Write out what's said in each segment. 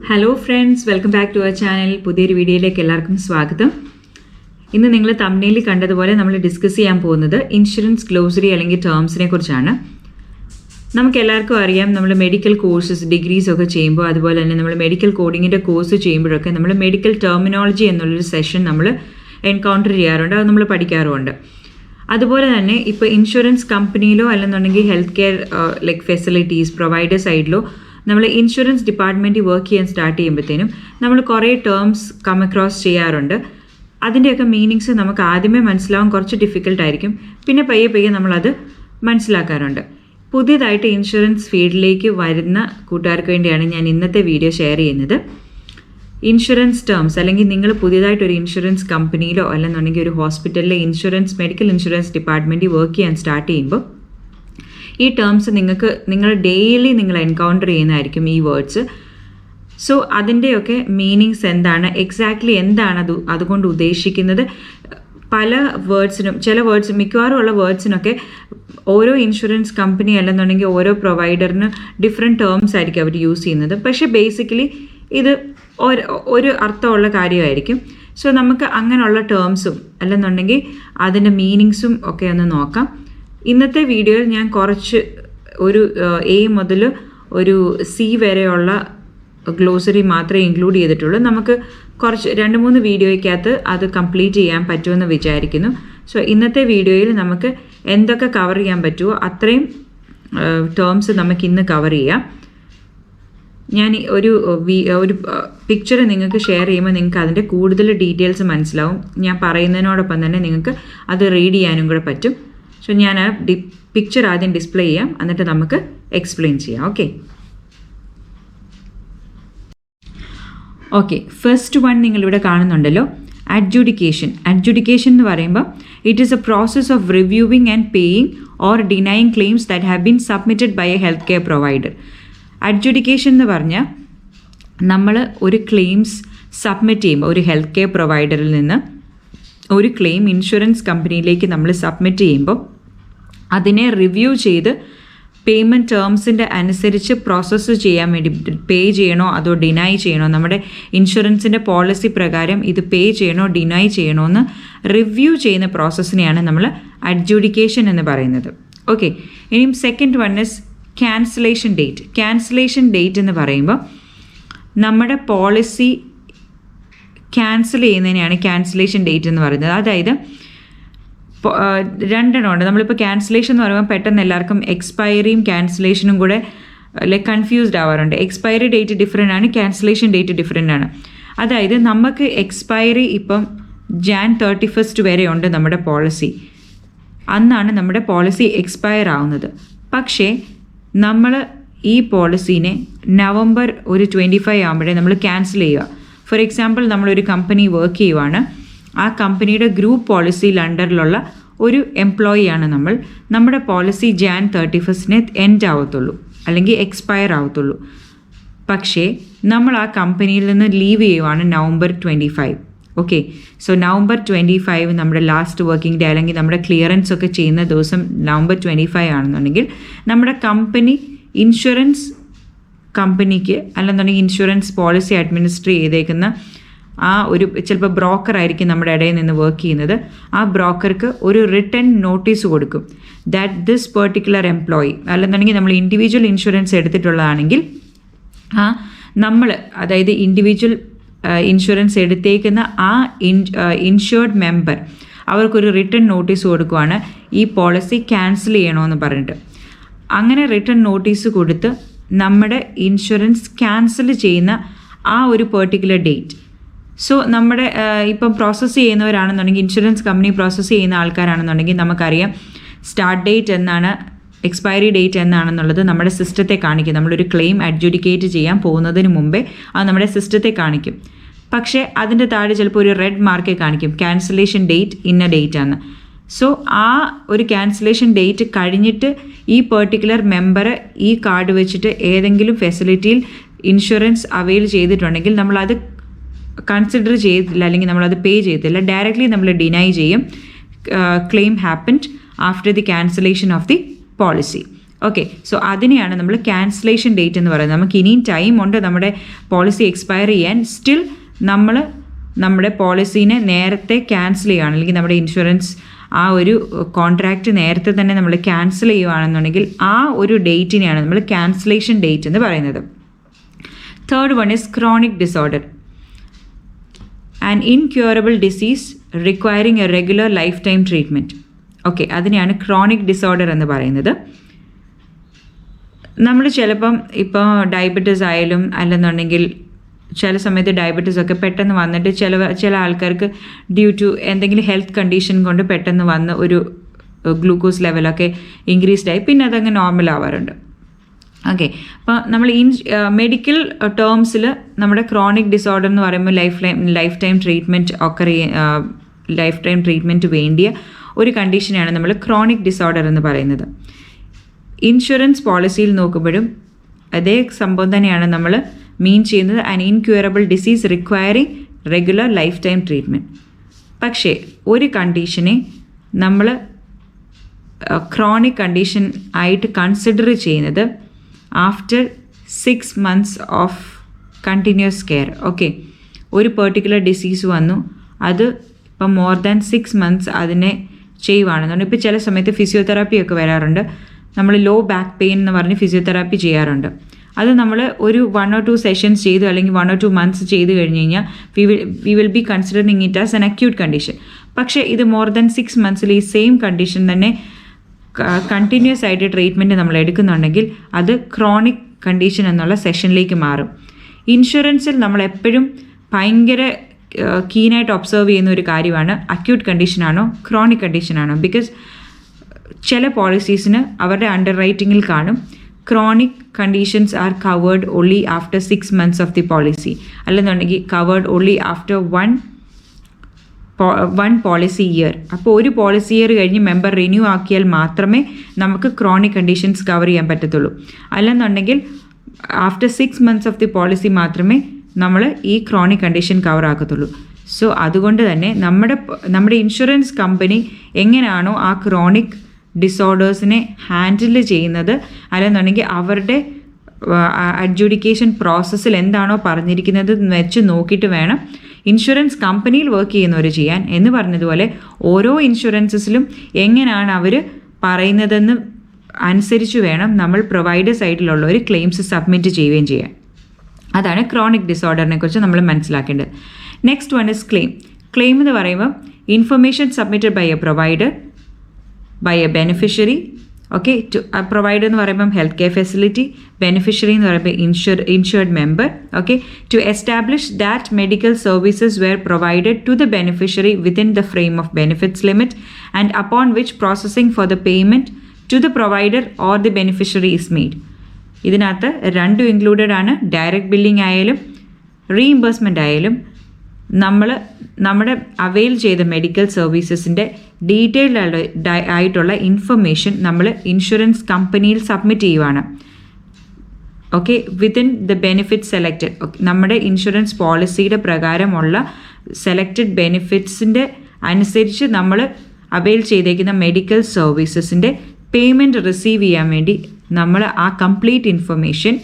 Hello friends, welcome back to our channel. പുതിയൊരു വീഡിയോയിലേക്ക് എല്ലാവർക്കും സ്വാഗതം. ഇന്ന് നിങ്ങൾ തംബ്നെയിലിൽ കണ്ടതുപോലെ നമ്മൾ ഡിസ്കസ് ചെയ്യാൻ പോകുന്നത് ഇൻഷുറൻസ് ഗ്ലോസറി അല്ലെങ്കിൽ ടേംസിനെ കുറിച്ചാണ്. നമുക്ക് എല്ലാവർക്കും അറിയാം, നമ്മൾ മെഡിക്കൽ കോഴ്സസ് ഡിഗ്രീസ് ഒക്കെ ചെയ്യുമ്പോൾ, അതുപോലെ തന്നെ നമ്മൾ മെഡിക്കൽ കോഡിങ്ങിൻ്റെ കോഴ്സ് ചെയ്യുമ്പോഴൊക്കെ നമ്മൾ മെഡിക്കൽ ടെർമിനോളജി എന്നുള്ളൊരു സെഷൻ നമ്മൾ എൻകൗണ്ടർ ചെയ്യാറുണ്ട്, അത് നമ്മൾ പഠിക്കാറുമുണ്ട്. അതുപോലെ തന്നെ ഇപ്പോൾ ഇൻഷുറൻസ് കമ്പനിയിലോ അല്ലെന്നുണ്ടെങ്കിൽ health care like facilities provider സൈഡിലോ നമ്മൾ ഇൻഷുറൻസ് ഡിപ്പാർട്ട്മെൻറ്റിൽ വർക്ക് ചെയ്യാൻ സ്റ്റാർട്ട് ചെയ്യുമ്പോഴത്തേനും നമ്മൾ കുറേ ടേംസ് കം അക്രോസ് ചെയ്യാറുണ്ട്. അതിൻ്റെയൊക്കെ മീനിങ്സ് നമുക്ക് ആദ്യമേ മനസ്സിലാവാൻ കുറച്ച് ഡിഫിക്കൽട്ടായിരിക്കും, പിന്നെ പയ്യെ നമ്മളത് മനസ്സിലാക്കാറുണ്ട്. പുതിയതായിട്ട് ഇൻഷുറൻസ് ഫീൽഡിലേക്ക് വരുന്ന കൂട്ടുകാർക്ക് വേണ്ടിയാണ് ഞാൻ ഇന്നത്തെ വീഡിയോ ഷെയർ ചെയ്യുന്നത്. ഇൻഷുറൻസ് ടേംസ്, അല്ലെങ്കിൽ നിങ്ങൾ പുതിയതായിട്ടൊരു ഇൻഷുറൻസ് കമ്പനിയിലോ അല്ലെന്നുണ്ടെങ്കിൽ ഒരു ഹോസ്പിറ്റലിലെ മെഡിക്കൽ ഇൻഷുറൻസ് ഡിപ്പാർട്ട്മെൻറ്റിൽ വർക്ക് ചെയ്യാൻ സ്റ്റാർട്ട് ചെയ്യുമ്പോൾ ഈ ടേംസ് നിങ്ങൾ ഡെയിലി എൻകൗണ്ടർ ചെയ്യുന്നതായിരിക്കും ഈ വേർഡ്സ്. സോ അതിൻ്റെയൊക്കെ മീനിങ്സ് എന്താണ്, എക്സാക്ട്ലി എന്താണ് അതുകൊണ്ട് ഉദ്ദേശിക്കുന്നത്, പല വേർഡ്സിനും മിക്കവാറും ഉള്ള വേർഡ്സിനൊക്കെ ഓരോ ഇൻഷുറൻസ് കമ്പനി അല്ലെന്നുണ്ടെങ്കിൽ ഓരോ പ്രൊവൈഡറിന് ഡിഫറെൻറ്റ് ടേംസ് ആയിരിക്കും അവർ യൂസ് ചെയ്യുന്നത്. പക്ഷേ ബേസിക്കലി ഇത് ഒരു അർത്ഥമുള്ള കാര്യമായിരിക്കും. സോ നമുക്ക് അങ്ങനെയുള്ള ടേംസും അല്ലെന്നുണ്ടെങ്കിൽ അതിൻ്റെ മീനിങ്സും ഒക്കെ ഒന്ന് നോക്കാം. ഇന്നത്തെ വീഡിയോയിൽ ഞാൻ കുറച്ച് ഒരു എ മുതൽ ഒരു സി വരെയുള്ള ഗ്ലോസറി മാത്രമേ ഇൻക്ലൂഡ് ചെയ്തിട്ടുള്ളൂ. നമുക്ക് കുറച്ച് 2-3 വീഡിയോയ്ക്കകത്ത് അത് കംപ്ലീറ്റ് ചെയ്യാൻ പറ്റുമെന്ന് വിചാരിക്കുന്നു. സോ ഇന്നത്തെ വീഡിയോയിൽ നമുക്ക് എന്തൊക്കെ കവർ ചെയ്യാൻ പറ്റുമോ അത്രയും ടേംസ് നമുക്ക് ഇന്ന് കവർ ചെയ്യാം. ഞാൻ ഒരു പിക്ചർ നിങ്ങൾക്ക് ഷെയർ ചെയ്യുമ്പോൾ നിങ്ങൾക്ക് അതിൻ്റെ കൂടുതൽ ഡീറ്റെയിൽസ് മനസ്സിലാവും. ഞാൻ പറയുന്നതിനോടൊപ്പം തന്നെ നിങ്ങൾക്ക് അത് റീഡ് ചെയ്യാനും കൂടെ പറ്റും. സോ ഞാൻ ആ പിക്ചർ ആദ്യം ഡിസ്പ്ലേ ചെയ്യാം, എന്നിട്ട് നമുക്ക് എക്സ്പ്ലെയിൻ ചെയ്യാം. ഓക്കെ, ഫസ്റ്റ് വൺ നിങ്ങളിവിടെ കാണുന്നുണ്ടല്ലോ, അഡ്ജുഡിക്കേഷൻ എന്ന് പറയുമ്പോൾ it is a process of reviewing and paying or denying claims that have been submitted by a health care provider. Adjudication എന്ന് പറഞ്ഞാൽ നമ്മൾ ഒരു ക്ലെയിംസ് സബ്മിറ്റ് ചെയ്യുമ്പോൾ, ഒരു ഹെൽത്ത് കെയർ പ്രൊവൈഡറിൽ നിന്ന് ഒരു ക്ലെയിം ഇൻഷുറൻസ് കമ്പനിയിലേക്ക് നമ്മൾ സബ്മിറ്റ് ചെയ്യുമ്പോൾ അതിനെ റിവ്യൂ ചെയ്ത് പേയ്മെൻറ്റ് ടേംസിൻ്റെ അനുസരിച്ച് പ്രോസസ്സ് ചെയ്യാൻ വേണ്ടി പേ ചെയ്യണോ അതോ ഡിനൈ ചെയ്യണോ, നമ്മുടെ ഇൻഷുറൻസിൻ്റെ പോളിസി പ്രകാരം ഇത് പേ ചെയ്യണോ ഡിനൈ ചെയ്യണോ എന്ന് റിവ്യൂ ചെയ്യുന്ന പ്രോസസ്സിനെയാണ് നമ്മൾ അഡ്ജുഡിക്കേഷൻ എന്ന് പറയുന്നത്. ഓക്കെ, ഇനിയും second one is cancellation date എന്ന് പറയുമ്പോൾ നമ്മുടെ പോളിസി ക്യാൻസൽ ചെയ്യുന്നതിനെയാണ് ക്യാൻസലേഷൻ ഡേറ്റ് എന്ന് പറയുന്നത്. അതായത് രണ്ടെണ്ണം ഉണ്ട്. നമ്മളിപ്പോൾ ക്യാൻസലേഷൻ എന്ന് പറയുമ്പോൾ പെട്ടെന്ന് എല്ലാവർക്കും എക്സ്പയറിയും ക്യാൻസലേഷനും കൂടെ കൺഫ്യൂസ്ഡ് ആവാറുണ്ട്. എക്സ്പയറി ഡേറ്റ് ഡിഫറെൻ്റ് ആണ്, ക്യാൻസലേഷൻ ഡേറ്റ് ഡിഫറെൻ്റ് ആണ്. അതായത് നമുക്ക് എക്സ്പയറി ഇപ്പം Jan 31 വരെ ഉണ്ട് നമ്മുടെ പോളിസി, അന്നാണ് നമ്മുടെ പോളിസി എക്സ്പയർ ആവുന്നത്. പക്ഷേ നമ്മൾ ഈ പോളിസീനെ November 25 ആകുമ്പോഴേ നമ്മൾ ക്യാൻസൽ ചെയ്യുക. ഫോർ എക്സാമ്പിൾ, നമ്മളൊരു കമ്പനി വർക്ക് ചെയ്യുവാണ്, ആ കമ്പനിയുടെ ഗ്രൂപ്പ് പോളിസിയിൽ അണ്ടറിലുള്ള ഒരു എംപ്ലോയിയാണ് നമ്മുടെ പോളിസി Jan 31 എൻഡ് ആവത്തുള്ളൂ അല്ലെങ്കിൽ എക്സ്പയർ ആവത്തുള്ളൂ. പക്ഷേ നമ്മൾ ആ കമ്പനിയിൽ നിന്ന് ലീവ് ചെയ്യുവാണ് November 25. ഓക്കെ, സോ November 25 നമ്മുടെ ലാസ്റ്റ് വർക്കിംഗ് ഡേ അല്ലെങ്കിൽ നമ്മുടെ ക്ലിയറൻസ് ഒക്കെ ചെയ്യുന്ന ദിവസം November 25 ആണെന്നുണ്ടെങ്കിൽ നമ്മുടെ ഇൻഷുറൻസ് കമ്പനിക്ക് അല്ലെന്നുണ്ടെങ്കിൽ ഇൻഷുറൻസ് പോളിസി അഡ്മിനിസ്റ്റർ ചെയ്തേക്കുന്ന ആ ഒരു ചിലപ്പോൾ ബ്രോക്കർ ആയിരിക്കും നമ്മുടെ ഇടയിൽ നിന്ന് വർക്ക് ചെയ്യുന്നത്. ആ ബ്രോക്കർക്ക് ഒരു റിട്ടൺ നോട്ടീസ് കൊടുക്കും ദാറ്റ് ദിസ് പെർട്ടിക്കുലർ എംപ്ലോയി, അല്ലെന്നുണ്ടെങ്കിൽ നമ്മൾ ഇൻഡിവിജ്വൽ ഇൻഷുറൻസ് എടുത്തിട്ടുള്ളതാണെങ്കിൽ അതായത് ഇൻഡിവിജ്വൽ ഇൻഷുറൻസ് എടുത്തേക്കുന്ന ആ ഇൻഷുർഡ് മെമ്പർ അവർക്കൊരു റിട്ടൺ നോട്ടീസ് കൊടുക്കുവാണ് ഈ പോളിസി ക്യാൻസൽ ചെയ്യണമെന്ന് പറഞ്ഞിട്ട്. അങ്ങനെ റിട്ടൺ നോട്ടീസ് കൊടുത്ത് നമ്മുടെ ഇൻഷുറൻസ് ക്യാൻസൽ ചെയ്യുന്ന ആ ഒരു പെർട്ടിക്കുലർ ഡേറ്റ്. സോ നമ്മുടെ ഇപ്പം പ്രോസസ്സ് ചെയ്യുന്നവരാണെന്നുണ്ടെങ്കിൽ, ഇൻഷുറൻസ് കമ്പനി പ്രോസസ്സ് ചെയ്യുന്ന ആൾക്കാരാണെന്നുണ്ടെങ്കിൽ നമുക്കറിയാം സ്റ്റാർട്ട് ഡേറ്റ് എന്നാണ്, എക്സ്പയറി ഡേറ്റ് എന്നാണെന്നുള്ളത് നമ്മുടെ സിസ്റ്റത്തെ കാണിക്കും. നമ്മളൊരു ക്ലെയിം അഡ്ജുഡിക്കേറ്റ് ചെയ്യാൻ പോകുന്നതിന് മുമ്പേ അത് നമ്മുടെ സിസ്റ്റത്തെ കാണിക്കും. പക്ഷേ അതിൻ്റെ താഴെ ചിലപ്പോൾ ഒരു റെഡ് മാർക്ക് കാണിക്കും, ക്യാൻസലേഷൻ ഡേറ്റ് ഇന്ന ഡേറ്റ് ആണ്. സോ ആ ഒരു ക്യാൻസലേഷൻ ഡേറ്റ് കഴിഞ്ഞിട്ട് ഈ പെർട്ടിക്കുലർ മെമ്പർ ഈ കാർഡ് വെച്ചിട്ട് ഏതെങ്കിലും ഫെസിലിറ്റിയിൽ ഇൻഷുറൻസ് അവൈൽ ചെയ്തിട്ടുണ്ടെങ്കിൽ നമ്മളത് കൺസിഡർ ചെയ്തില്ല അല്ലെങ്കിൽ നമ്മളത് പേ ചെയ്തില്ല, ഡയറക്റ്റ്ലി നമ്മൾ ഡിനൈ ചെയ്യും. Claim happened after the cancellation of the policy. Okay, so അതിനെയാണ് നമ്മൾ ക്യാൻസലേഷൻ ഡേറ്റ് എന്ന് പറയുന്നത്. നമുക്ക് ഇനിയും ടൈം ഉണ്ട് നമ്മുടെ പോളിസി എക്സ്പയർ ചെയ്യാൻ. സ്റ്റിൽ നമ്മൾ നമ്മുടെ പോളിസീനെ നേരത്തെ ക്യാൻസൽ ചെയ്യുകയാണ്, അല്ലെങ്കിൽ നമ്മുടെ ഇൻഷുറൻസ് ആ ഒരു കോൺട്രാക്റ്റ് നേരത്തെ തന്നെ നമ്മൾ ക്യാൻസൽ ചെയ്യുകയാണെന്നുണ്ടെങ്കിൽ ആ ഒരു ഡേറ്റിനെയാണ് നമ്മൾ ക്യാൻസലേഷൻ ഡേറ്റ് എന്ന് പറയുന്നത്. Third one is chronic disorder, an incurable disease requiring A regular life time treatment. Okay, അതിനെയാണ് ക്രോണിക് ഡിസോർഡർ എന്ന് പറയുന്നത്. നമ്മൾ ചിലപ്പം ഇപ്പോൾ ഡയബറ്റീസ് ആയാലും അല്ലെന്നുണ്ടെങ്കിൽ ചില സമയത്ത് ഡയബറ്റീസ് ഒക്കെ പെട്ടെന്ന് വന്നിട്ട് ചില ആൾക്കാർക്ക് ഡ്യൂ ടു എന്തെങ്കിലും ഹെൽത്ത് കണ്ടീഷൻ കൊണ്ട് പെട്ടെന്ന് വന്ന് ഒരു ഗ്ലൂക്കോസ് ലെവലൊക്കെ ഇൻക്രീസ്ഡ് ആയി പിന്നെ അതങ്ങ് നോർമൽ ആവാറുണ്ട്. ഓക്കെ, അപ്പോൾ നമ്മൾ മെഡിക്കൽ ടേംസിൽ നമ്മുടെ ക്രോണിക് ഡിസോർഡർ എന്ന് പറയുമ്പോൾ ലൈഫ് ടൈം ട്രീറ്റ്മെൻറ്റ് വേണ്ടിയ ഒരു കണ്ടീഷനാണ് നമ്മൾ ക്രോണിക് ഡിസോർഡർ എന്ന് പറയുന്നത്. ഇൻഷുറൻസ് പോളിസിയിൽ നോക്കുമ്പോഴും അതേ സംഭവം തന്നെയാണ് നമ്മൾ മീൻ ചെയ്യുന്നത്, an incurable disease requiring regular life time treatment. പക്ഷേ ഒരു കണ്ടീഷനെ നമ്മൾ ക്രോണിക് കണ്ടീഷൻ ആയിട്ട് കൺസിഡർ ചെയ്യുന്നത് after 6 months of continuous care. Okay, ഒരു പെർട്ടിക്കുലർ ഡിസീസ് വന്നു, അത് ഇപ്പം മോർ ദാൻ 6 months അതിനെ ചെയ്യുവാണെന്നുണ്ട്. ഇപ്പോൾ ചില സമയത്ത് ഫിസിയോതെറാപ്പി ഒക്കെ വരാറുണ്ട്. നമ്മൾ ലോ ബാക്ക് പെയിൻ എന്ന് പറഞ്ഞ് ഫിസിയോതെറാപ്പി ചെയ്യാറുണ്ട്. അത് നമ്മൾ ഒരു 1 or 2 സെഷൻസ് ചെയ്തു അല്ലെങ്കിൽ 1 or 2 months ചെയ്ത് കഴിഞ്ഞ് കഴിഞ്ഞാൽ V will B considering it as an acute condition. പക്ഷേ ഇത് മോർ ദാൻ 6 months ഈ സെയിം കണ്ടീഷൻ തന്നെ കണ്ടിന്യൂസ് ആയിട്ട് ട്രീറ്റ്മെൻറ്റ് നമ്മൾ എടുക്കുന്നുണ്ടെങ്കിൽ അത് ക്രോണിക് കണ്ടീഷൻ എന്നുള്ള സെഷനിലേക്ക് മാറും. ഇൻഷുറൻസിൽ നമ്മളെപ്പോഴും ഭയങ്കര കീനായിട്ട് ഒബ്സർവ് ചെയ്യുന്ന ഒരു കാര്യമാണ് അക്യൂട്ട് കണ്ടീഷനാണോ ക്രോണിക് കണ്ടീഷനാണോ. ബിക്കോസ് ചില പോളിസീസിന് അവരുടെ അണ്ടർ റൈറ്റിങ്ങിൽ കാണും chronic conditions are covered only after 6 months of the policy, അല്ലെന്നുണ്ടെങ്കിൽ covered only after one policy year. അപ്പോൾ ഒരു പോളിസി ഇയർ കഴിഞ്ഞ് മെമ്പർ റിന്യൂ ആക്കിയാൽ മാത്രമേ നമുക്ക് ക്രോണിക് കണ്ടീഷൻസ് കവർ ചെയ്യാൻ പറ്റത്തുള്ളൂ. അല്ലെന്നുണ്ടെങ്കിൽ ആഫ്റ്റർ 6 months ഓഫ് ദി പോളിസി മാത്രമേ നമ്മൾ ഈ ക്രോണിക് കണ്ടീഷൻ കവർ ആക്കത്തുള്ളൂ. സോ അതുകൊണ്ട് തന്നെ നമ്മുടെ ഇൻഷുറൻസ് കമ്പനി എങ്ങനെയാണോ ആ ക്രോണിക് ഡിസോർഡേഴ്സിനെ ഹാൻഡിൽ ചെയ്യുന്നത്, അല്ലെന്നുണ്ടെങ്കിൽ അവരുടെ അഡ്ജുഡിക്കേഷൻ പ്രോസസ്സിൽ എന്താണോ പറഞ്ഞിരിക്കുന്നത് എന്ന് വെച്ച് നോക്കിയിട്ട് വേണം ഇൻഷുറൻസ് കമ്പനിയിൽ വർക്ക് ചെയ്യുന്നവർ ചെയ്യാൻ. എന്ന് പറഞ്ഞതുപോലെ ഓരോ ഇൻഷുറൻസസിലും എങ്ങനെയാണ് അവർ പറയുന്നതെന്ന് അനുസരിച്ച് വേണം നമ്മൾ പ്രൊവൈഡർ സൈഡിലുള്ളവർ ക്ലെയിംസ് സബ്മിറ്റ് ചെയ്യുകയും ചെയ്യാൻ. അതാണ് ക്രോണിക് ഡിസോർഡറിനെ കുറിച്ച് നമ്മൾ മനസ്സിലാക്കേണ്ടത്. Next one is claim. Claim എന്ന് പറയുമ്പോൾ information submitted by a provider by a beneficiary. Okay, provider എന്ന് പറയുമ്പം ഹെൽത്ത് കെയർ ഫെസിലിറ്റി, ബെനിഫിഷ്യറി എന്ന് പറയുമ്പോൾ insured member. Okay, to establish that medical services were provided to the beneficiary within the frame of benefits limit and upon which processing for the payment to the provider or the beneficiary is made. ഇതിനകത്ത് രണ്ടും included ആണ്. Direct billing ആയാലും reimbursement ആയാലും നമ്മുടെ avail ചെയ്ത medical സർവീസസിൻ്റെ detailed ആയിട്ടുള്ള information നമ്മൾ insurance കമ്പനിയിൽ സബ്മിറ്റ് ചെയ്യുവാണ്. Okay, within the benefit selected. നമ്മുടെ ഇൻഷുറൻസ് പോളിസിയുടെ പ്രകാരമുള്ള സെലക്റ്റഡ് ബെനിഫിറ്റ്സിൻ്റെ അനുസരിച്ച് നമ്മൾ അവെയിൽ ചെയ്തേക്കുന്ന മെഡിക്കൽ സർവീസസിൻ്റെ പേയ്മെൻറ്റ് റിസീവ് ചെയ്യാൻ വേണ്ടി നമ്മൾ ആ കംപ്ലീറ്റ് ഇൻഫർമേഷൻ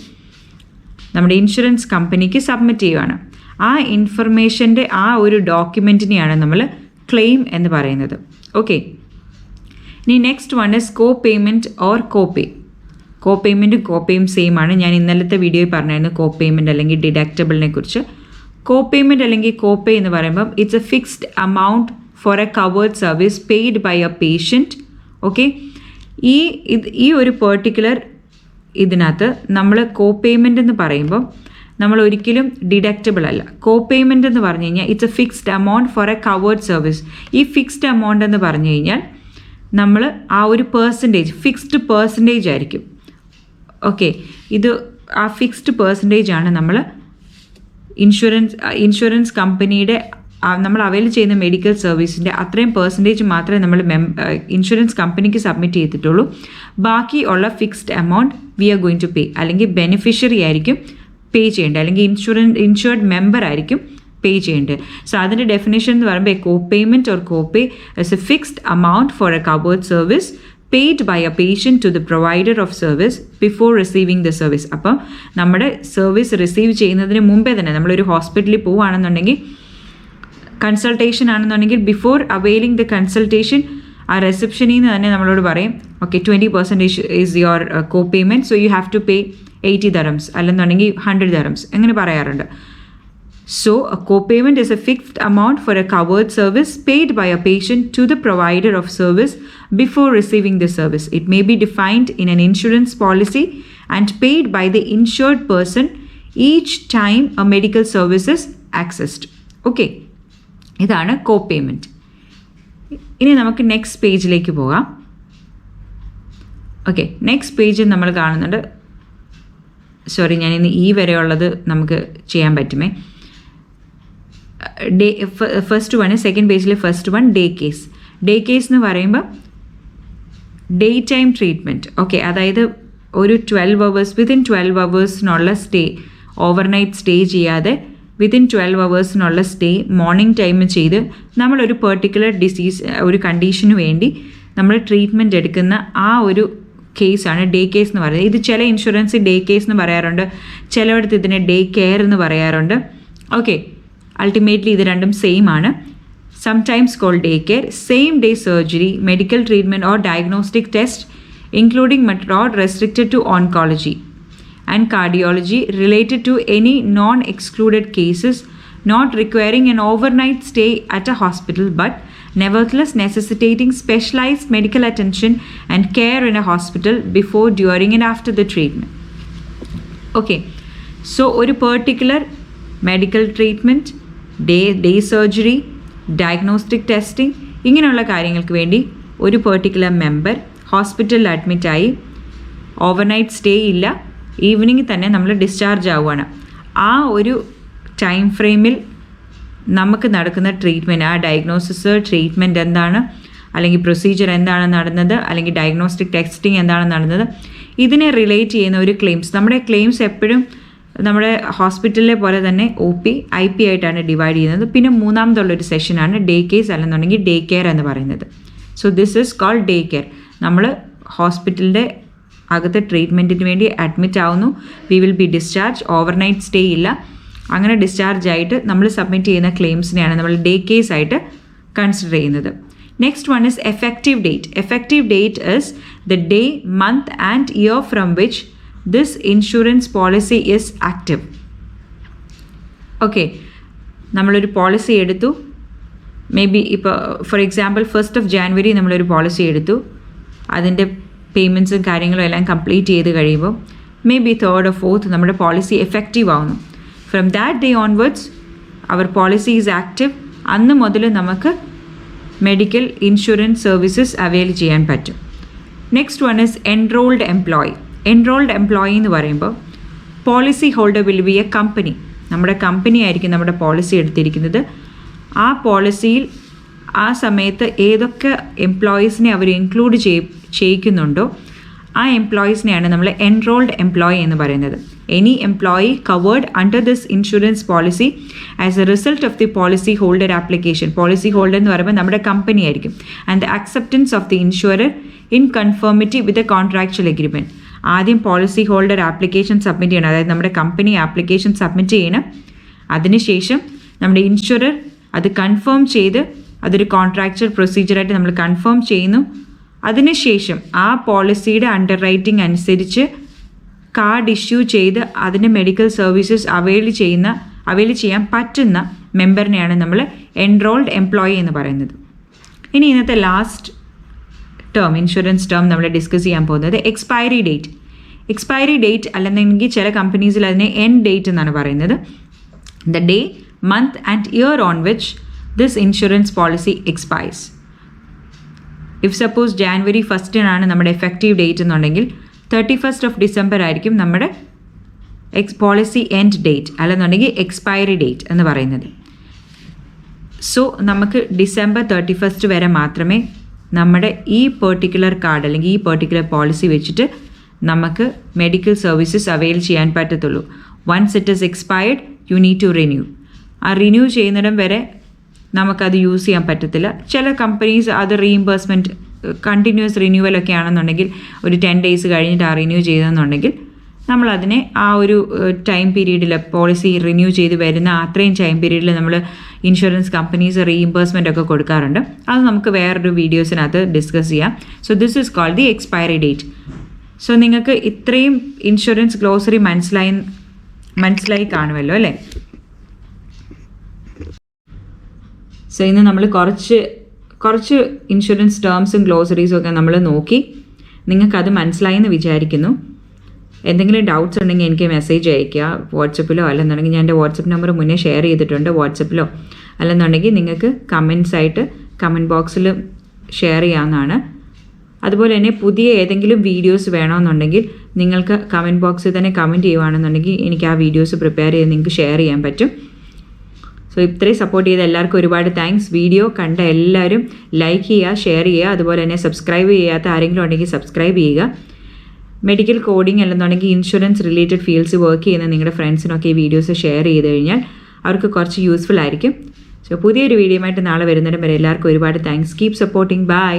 നമ്മുടെ ഇൻഷുറൻസ് കമ്പനിക്ക് സബ്മിറ്റ് ചെയ്യുവാണ്. ആ ഇൻഫർമേഷൻ്റെ ആ ഒരു ഡോക്യുമെൻറ്റിനെയാണ് നമ്മൾ ക്ലെയിം എന്ന് പറയുന്നത്. ഓക്കെ, ഇനി next one is co payment or copay. Co പേയ്മെൻറ്റും കോപ്പേയും സെയിം ആണ്. ഞാൻ ഇന്നലത്തെ വീഡിയോയിൽ പറഞ്ഞായിരുന്നു കോ പേയ്മെൻറ്റ് അല്ലെങ്കിൽ ഡിഡക്റ്റബിളിനെ കുറിച്ച്. കോ പേയ്മെൻറ്റ് അല്ലെങ്കിൽ കോപ്പേ എന്ന് പറയുമ്പം it's a fixed amount for a covered service paid by a patient. Okay, ഈ ഒരു പെർട്ടിക്കുലർ ഇതിനകത്ത് നമ്മൾ കോ പേയ്മെൻ്റ് എന്ന് പറയുമ്പോൾ നമ്മൾ ഒരിക്കലും ഡിഡക്റ്റബിൾ അല്ല. കോ പേയ്മെൻ്റ് എന്ന് പറഞ്ഞു കഴിഞ്ഞാൽ it's a fixed amount for a covered service. ഈ ഫിക്സ്ഡ് എമൗണ്ട് എന്ന് പറഞ്ഞു കഴിഞ്ഞാൽ നമ്മൾ ആ ഒരു ഫിക്സ്ഡ് പെർസെൻറ്റേജ് ആയിരിക്കും. ഓക്കെ, ഇത് ആ ഫിക്സ്ഡ് പെർസെൻറ്റേജ് ആണ് നമ്മൾ ഇൻഷുറൻസ് കമ്പനിയുടെ നമ്മൾ അവൈൽ ചെയ്യുന്ന മെഡിക്കൽ സർവീസിൻ്റെ അത്രയും പെർസെൻറ്റേജ് മാത്രമേ നമ്മൾ ഇൻഷുറൻസ് കമ്പനിക്ക് സബ്മിറ്റ് ചെയ്തിട്ടുള്ളൂ. ബാക്കി ഉള്ള fixed amount we are going to pay, അല്ലെങ്കിൽ ബെനിഫിഷ്യറി ആയിരിക്കും പേ ചെയ്യേണ്ടത്, അല്ലെങ്കിൽ ഇൻഷുർഡ് മെമ്പർ ആയിരിക്കും പേ ചെയ്യേണ്ടത്. സോ അതിൻ്റെ ഡെഫിനേഷൻ എന്ന് പറയുമ്പോൾ co payment or copay is a fixed amount for a covered service paid by a patient to the provider of service before receiving the service. അപ്പം നമ്മുടെ സർവീസ് റിസീവ് ചെയ്യുന്നതിന് മുമ്പേ തന്നെ നമ്മളൊരു ഹോസ്പിറ്റലിൽ പോവുകയാണെന്നുണ്ടെങ്കിൽ, കൺസൾട്ടേഷൻ ആണെന്നുണ്ടെങ്കിൽ, ബിഫോർ അവൈലിംഗ് ദ കൺസൾട്ടേഷൻ ആ റിസപ്ഷനിൽ നിന്ന് തന്നെ നമ്മളോട് പറയും, okay 20% is your co payment, so you have to pay 80 dirhams അല്ലെന്നുണ്ടെങ്കിൽ 100 dirhams അങ്ങനെ പറയാറുണ്ട്. So, a co-payment is a fixed amount for a covered service paid by a patient to the provider of service before receiving the service. It may be defined in an insurance policy and paid by the insured person each time a medical service is accessed. Okay, ഇതാണ് co-payment. ഇനി നമുക്ക് next പേജിലേക്ക് പോകാം. Okay, next പേജിൽ നമ്മൾ കാണുന്നുണ്ട്, sorry ഞാൻ ഇന്ന് ഈ വരെയുള്ളത് നമുക്ക് ചെയ്യാൻ പറ്റുമേ. ഫസ്റ്റ് വൺ സെക്കൻഡ് പേജിൽ first one day case. Day case എന്ന് പറയുമ്പോൾ ഡേ ടൈം ട്രീറ്റ്മെൻറ്റ്. ഓക്കെ, അതായത് ഒരു 12 hours within 12 hours stay, overnight stay ചെയ്യാതെ within 12 hours stay morning time ചെയ്ത് നമ്മളൊരു പെർട്ടിക്കുലർ ഡിസീസ്, ഒരു കണ്ടീഷന് വേണ്ടി നമ്മൾ ട്രീറ്റ്മെൻറ്റ് എടുക്കുന്ന ആ ഒരു കേസാണ് ഡേ കേസ് എന്ന് പറയുന്നത്. ഇത് ചില ഇൻഷുറൻസ് ഡേ കേസ് എന്ന് പറയാറുണ്ട്, ചിലയിടത്ത് ഇതിനെ ഡേ കെയർ എന്ന് പറയാറുണ്ട്. ഓക്കെ, അൾട്ടിമേറ്റ്ലി ഇത് രണ്ടും സെയിം ആണ്. Sometimes called day care. Same day surgery, medical treatment or diagnostic test including but not restricted to oncology and cardiology related to any non excluded cases not requiring an overnight stay at a hospital but nevertheless necessitating specialized medical attention and care in a hospital before, during and after the treatment. Okay, so ഒരു particular medical treatment, day surgery, diagnostic testing ഇങ്ങനെയുള്ള കാര്യങ്ങൾക്ക് വേണ്ടി ഒരു particular member ഹോസ്പിറ്റലിൽ അഡ്മിറ്റായി overnight stay ഇല്ല, ഈവനിങ്ങിൽ തന്നെ നമ്മൾ discharge ആവുകയാണ്. ആ ഒരു ടൈം ഫ്രെയിമിൽ നമുക്ക് നടക്കുന്ന ട്രീറ്റ്മെൻറ്റ്, ആ ഡയഗ്നോസിസ്, ട്രീറ്റ്മെൻറ്റ് എന്താണ്, അല്ലെങ്കിൽ പ്രൊസീജിയർ എന്താണ് നടന്നത്, അല്ലെങ്കിൽ ഡയഗ്നോസ്റ്റിക് ടെസ്റ്റിംഗ് എന്താണ് നടന്നത്, ഇതിനെ റിലേറ്റ് ചെയ്യുന്ന ഒരു ക്ലെയിംസ്. നമ്മുടെ ക്ലെയിംസ് എപ്പോഴും നമ്മുടെ ഹോസ്പിറ്റലിലെ പോലെ തന്നെ OP, IP ആയിട്ടാണ് ഡിവൈഡ് ചെയ്യുന്നത്. പിന്നെ മൂന്നാമതുള്ളൊരു സെഷനാണ് ഡേ കേസ് അല്ലെന്നുണ്ടെങ്കിൽ ഡേ കെയർ എന്ന് പറയുന്നത്. So this is called day care. നമ്മൾ ഹോസ്പിറ്റലിൻ്റെ അകത്ത് ട്രീറ്റ്മെൻറ്റിന് വേണ്ടി അഡ്മിറ്റ് ആവുന്നു, we will be discharge, overnight stay ഇല്ല, അങ്ങനെ ഡിസ്ചാർജ് ആയിട്ട് നമ്മൾ സബ്മിറ്റ് ചെയ്യുന്ന ക്ലെയിംസിനെയാണ് നമ്മൾ ഡേ കേസ് ആയിട്ട് കൺസിഡർ ചെയ്യുന്നത്. Next one is effective date. Effective date is the day, month and year from which this insurance policy is active. Okay, നമ്മളൊരു പോളിസി എടുത്തു, മേ ബി ഇപ്പോൾ for example 1st of January നമ്മളൊരു policy എടുത്തു, അതിൻ്റെ പേയ്മെൻറ്റ്സും കാര്യങ്ങളും എല്ലാം complete ചെയ്ത് കഴിയുമ്പോൾ may be 3rd or 4th നമ്മുടെ പോളിസി എഫക്റ്റീവ് ആവുന്നു. From that day onwards, our policy is active. അന്ന് മുതൽ നമുക്ക് മെഡിക്കൽ ഇൻഷുറൻസ് സർവീസസ് അവൈൽ ചെയ്യാൻ പറ്റും. Next one is enrolled employee. Enrolled employee എന്ന് പറയുമ്പോൾ policy holder will be A company. നമ്മുടെ കമ്പനി ആയിരിക്കും നമ്മുടെ പോളിസി എടുത്തിരിക്കുന്നത്. ആ പോളിസിയിൽ ആ സമയത്ത് ഏതൊക്കെ എംപ്ലോയീസിനെ അവർ ഇൻക്ലൂഡ് ചെയ്യിക്കുന്നുണ്ടോ ആ എംപ്ലോയീസിനെയാണ് നമ്മൾ എൻറോൾഡ് എംപ്ലോയി എന്ന് പറയുന്നത്. Any employee covered under this insurance policy as A result of the policy holder application. Policy holder എന്ന് പറയുമ്പോൾ നമ്മുടെ കമ്പനി ആയിരിക്കും. And the acceptance of the insurer in conformity with a contractual agreement. ആദ്യം policy holder application submit ചെയ്യണം, അതായത് നമ്മുടെ company application submit ചെയ്യണം. അതിനുശേഷം നമ്മുടെ ഇൻഷുറർ അത് കൺഫേം ചെയ്ത് അതൊരു കോൺട്രാക്ച്വൽ പ്രൊസീജിയറായിട്ട് നമ്മൾ കൺഫേം ചെയ്യുന്നു. അതിനുശേഷം ആ പോളിസിയുടെ അണ്ടർ റൈറ്റിംഗ് അനുസരിച്ച് കാർഡ് ഇഷ്യൂ ചെയ്ത് അതിൻ്റെ മെഡിക്കൽ സർവീസസ് അവൈൽ ചെയ്യാൻ പറ്റുന്ന മെമ്പറിനെയാണ് നമ്മൾ എൻറോൾഡ് എംപ്ലോയി എന്ന് പറയുന്നത്. ഇനി ഇന്നത്തെ ലാസ്റ്റ് ടേം, ഇൻഷുറൻസ് ടേം നമ്മൾ ഡിസ്കസ് ചെയ്യാൻ പോകുന്നത് എക്സ്പയറി ഡേറ്റ്. എക്സ്പയറി ഡേറ്റ് അല്ലെന്നെങ്കിൽ ചില കമ്പനീസിൽ അതിനെ എൻഡ് ഡേറ്റ് എന്നാണ് പറയുന്നത്. The day, month and year on which this insurance policy expires. If suppose January 1st നമ്മുടെ എഫക്റ്റീവ് ഡേറ്റ് എന്നുണ്ടെങ്കിൽ 31st of December ആയിരിക്കും നമ്മുടെ പോളിസി എൻഡ് ഡേറ്റ് അല്ലെന്നുണ്ടെങ്കിൽ എക്സ്പയറി ഡേറ്റ് എന്ന് പറയുന്നത്. സോ നമുക്ക് December 31st വരെ മാത്രമേ നമ്മുടെ ഈ പെർട്ടിക്കുലർ കാർഡ് അല്ലെങ്കിൽ ഈ പെർട്ടിക്കുലർ പോളിസി വെച്ചിട്ട് നമുക്ക് മെഡിക്കൽ സർവീസസ് അവൈൽ ചെയ്യാൻ പറ്റത്തുള്ളൂ. Once it is expired you need to renew. ആ റിന്യൂ ചെയ്യുന്നിടം വരെ നമുക്കത് യൂസ് ചെയ്യാൻ പറ്റത്തില്ല. ചില കമ്പനീസ് അത് റീഇംബേഴ്സ്മെൻറ്റ് കണ്ടിന്യൂസ് റിന്യൂവലൊക്കെ ആണെന്നുണ്ടെങ്കിൽ ഒരു 10 ഡേയ്സ് കഴിഞ്ഞിട്ട് റിന്യൂ ചെയ്തെന്നുണ്ടെങ്കിൽ നമ്മളതിനെ ആ ഒരു ടൈം പീരീഡിൽ പോളിസി റിന്യൂ ചെയ്ത് വരുന്ന അത്രയും ടൈം പീരീഡിൽ നമ്മൾ ഇൻഷുറൻസ് കമ്പനീസ് റീഇംബേഴ്സ്മെൻ്റ് ഒക്കെ കൊടുക്കാറുണ്ട്. അത് നമുക്ക് വേറൊരു വീഡിയോസിനകത്ത് ഡിസ്കസ് ചെയ്യാം. So this is called the expiry date. So നിങ്ങൾക്ക് ഇത്രയും ഇൻഷുറൻസ് ഗ്ലോസറി മനസ്സിലായി കാണുമല്ലോ അല്ലേ? സോ ഇന്ന് നമ്മൾ കുറച്ച് ഇൻഷുറൻസ് ടേംസും ഗ്ലോസറീസും ഒക്കെ നമ്മൾ നോക്കി. നിങ്ങൾക്കത് മനസ്സിലായി എന്ന് വിചാരിക്കുന്നു. എന്തെങ്കിലും ഡൗട്ട്സ് ഉണ്ടെങ്കിൽ എനിക്ക് മെസ്സേജ് അയയ്ക്കുക വാട്സപ്പിലോ, അല്ലെന്നുണ്ടെങ്കിൽ ഞാൻ എൻ്റെ വാട്സപ്പ് നമ്പർ മുന്നേ ഷെയർ ചെയ്തിട്ടുണ്ട്. വാട്സപ്പിലോ അല്ലെന്നുണ്ടെങ്കിൽ നിങ്ങൾക്ക് കമൻസ് കമൻറ്റ് ബോക്സിൽ ഷെയർ ചെയ്യാവുന്നതാണ്. അതുപോലെ തന്നെ പുതിയ ഏതെങ്കിലും വീഡിയോസ് വേണമെന്നുണ്ടെങ്കിൽ നിങ്ങൾക്ക് കമൻറ്റ് ബോക്സിൽ തന്നെ കമൻറ്റ് ചെയ്യുകയാണെന്നുണ്ടെങ്കിൽ എനിക്ക് ആ വീഡിയോസ് പ്രിപ്പയർ ചെയ്ത് നിങ്ങൾക്ക് ഷെയർ ചെയ്യാൻ പറ്റും. സോ ഇത്രയും സപ്പോർട്ട് ചെയ്ത എല്ലാവർക്കും ഒരുപാട് താങ്ക്സ്. വീഡിയോ കണ്ട എല്ലാവരും ലൈക്ക് ചെയ്യുക, ഷെയർ ചെയ്യുക. അതുപോലെ തന്നെ സബ്സ്ക്രൈബ് ചെയ്യാത്ത ആരെങ്കിലും ഉണ്ടെങ്കിൽ സബ്സ്ക്രൈബ് ചെയ്യുക. മെഡിക്കൽ കോഡിംഗ് അല്ലെന്നുണ്ടെങ്കിൽ ഇൻഷുറൻസ് റിലേറ്റഡ് ഫീൽഡ്സ് വർക്ക് ചെയ്യുന്ന നിങ്ങളുടെ ഫ്രണ്ട്സിനൊക്കെ ഈ വീഡിയോസ് ഷെയർ ചെയ്ത് കഴിഞ്ഞാൽ അവർക്ക് കുറച്ച് യൂസ്ഫുൾ ആയിരിക്കും. സോ പുതിയൊരു വീഡിയോയുമായിട്ട് നാളെ വരുന്നിടം വരെ എല്ലാവർക്കും ഒരുപാട് താങ്ക്സ്. Keep supporting. ബൈ.